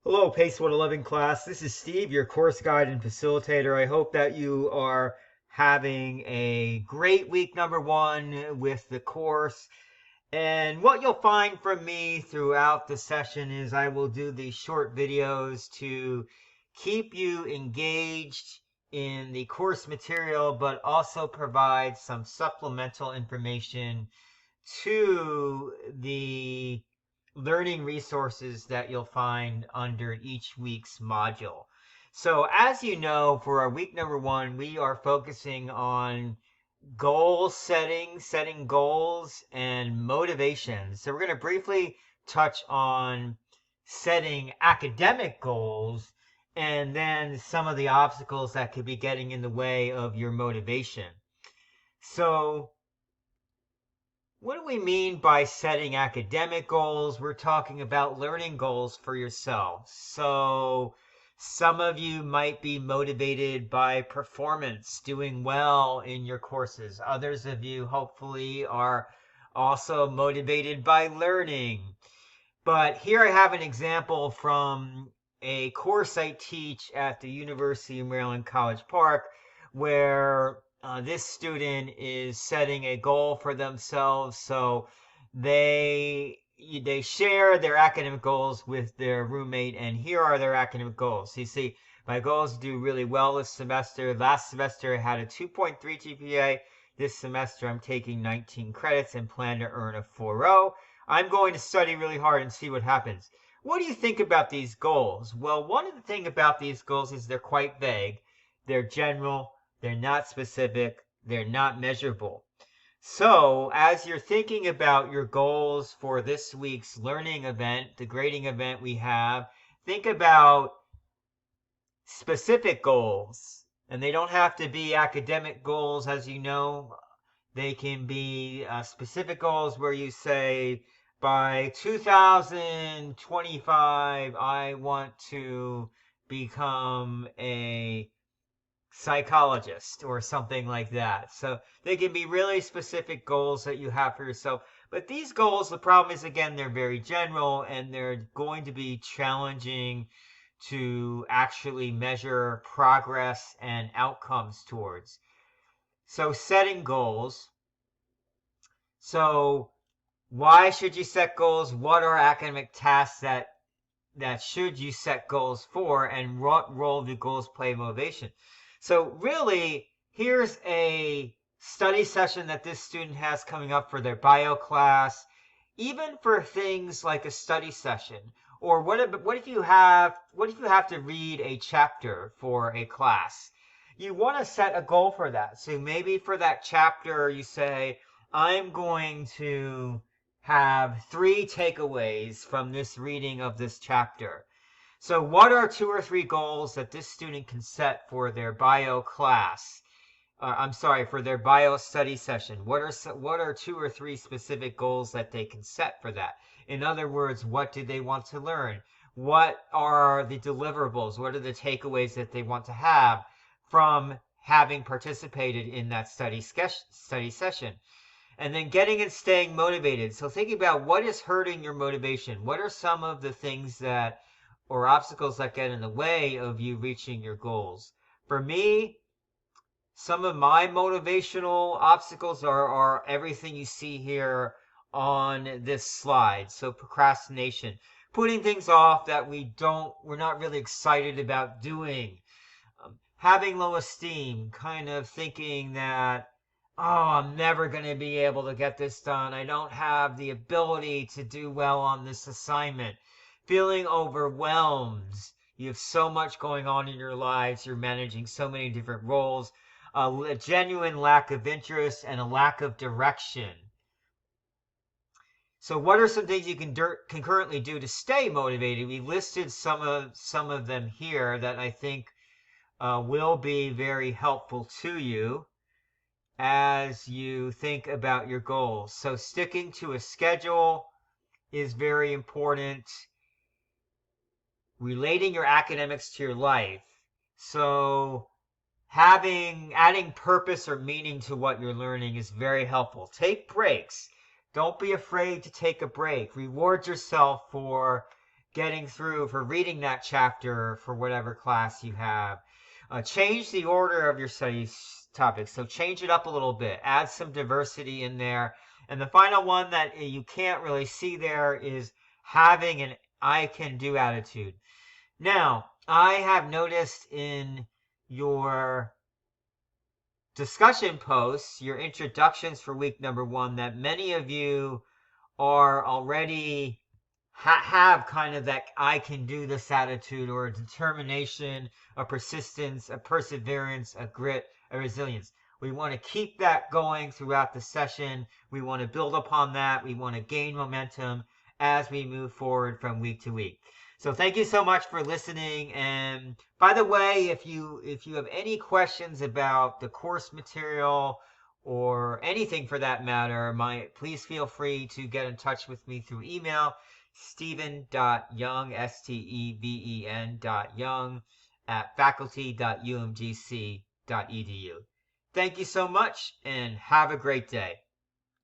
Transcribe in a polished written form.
Hello, Pace 111 class. This is Steve, your course guide and facilitator. I hope that you are having a great week number one with the course. And what you'll find from me throughout the session is I will do these short videos to keep you engaged in the course material, but also provide some supplemental information to the learning resources that you'll find under each week's module. So as you know, for our week number one, we are focusing on goal setting, setting goals, and motivation. So we're going to briefly touch on setting academic goals and then some of the obstacles that could be getting in the way of your motivation. So what do we mean by setting academic goals? We're talking about learning goals for yourself. So some of you might be motivated by performance, doing well in your courses. Others of you hopefully are also motivated by learning. But here I have an example from a course I teach at the University of Maryland College Park where this student is setting a goal for themselves. So they share their academic goals with their roommate, and here are their academic goals. You see, my goal is to do really well this semester. Last semester I had a 2.3 GPA. This semester I'm taking 19 credits and plan to earn a 4.0. I'm going to study really hard and see what happens. What do you think about these goals? Well, one of the things about these goals is they're quite vague. They're general. They're not specific. They're not measurable. So as you're thinking about your goals for this week's learning event, the grading event we have, think about specific goals. And they don't have to be academic goals, as you know. They can be specific goals where you say, by 2025, I want to become a psychologist or something like that. So they can be really specific goals that you have for yourself. But these goals, the problem is, again, they're very general and they're going to be challenging to actually measure progress and outcomes towards. So setting goals. So why should you set goals? What are academic tasks that should you set goals for, and what role do goals play in motivation? So really, here's a study session that this student has coming up for their bio class. Even for things like a study session, or what if you have to read a chapter for a class? You want to set a goal for that. So maybe for that chapter, you say, I'm going to have 3 takeaways from this reading of this chapter. So what are 2 or 3 goals that this student can set for their bio class? For their bio study session. What are 2 or 3 specific goals that they can set for that? In other words, what do they want to learn? What are the deliverables? What are the takeaways that they want to have from having participated in that study session? And then getting and staying motivated. So thinking about what is hurting your motivation. What are some of the things or obstacles that get in the way of you reaching your goals? For me, some of my motivational obstacles are everything you see here on this slide. So procrastination, putting things off that we're not really excited about doing. Having low esteem, kind of thinking that, oh, I'm never going to be able to get this done. I don't have the ability to do well on this assignment. Feeling overwhelmed. You have so much going on in your lives. You're managing so many different roles. A genuine lack of interest and a lack of direction. So what are some things you can currently do to stay motivated? We listed some of them here that I think will be very helpful to you as you think about your goals. So sticking to a schedule is very important. Relating your academics to your life. So adding purpose or meaning to what you're learning is very helpful. Take breaks. Don't be afraid to take a break. Reward yourself for getting through, for reading that chapter for whatever class you have. Change the order of your study topics. So change it up a little bit. Add some diversity in there. And the final one that you can't really see there is having an I can do attitude. Now, I have noticed in your discussion posts, your introductions for week number 1, that many of you are already have kind of that I can do this attitude, or a determination, a persistence, a perseverance, a grit, a resilience. We want to keep that going throughout the session. We want to build upon that. We want to gain momentum as we move forward from week to week. So thank you so much for listening. And by the way, if you have any questions about the course material or anything for that matter, please feel free to get in touch with me through email, Steven.Young, Steven.Young at faculty.umgc.edu. Thank you so much and have a great day.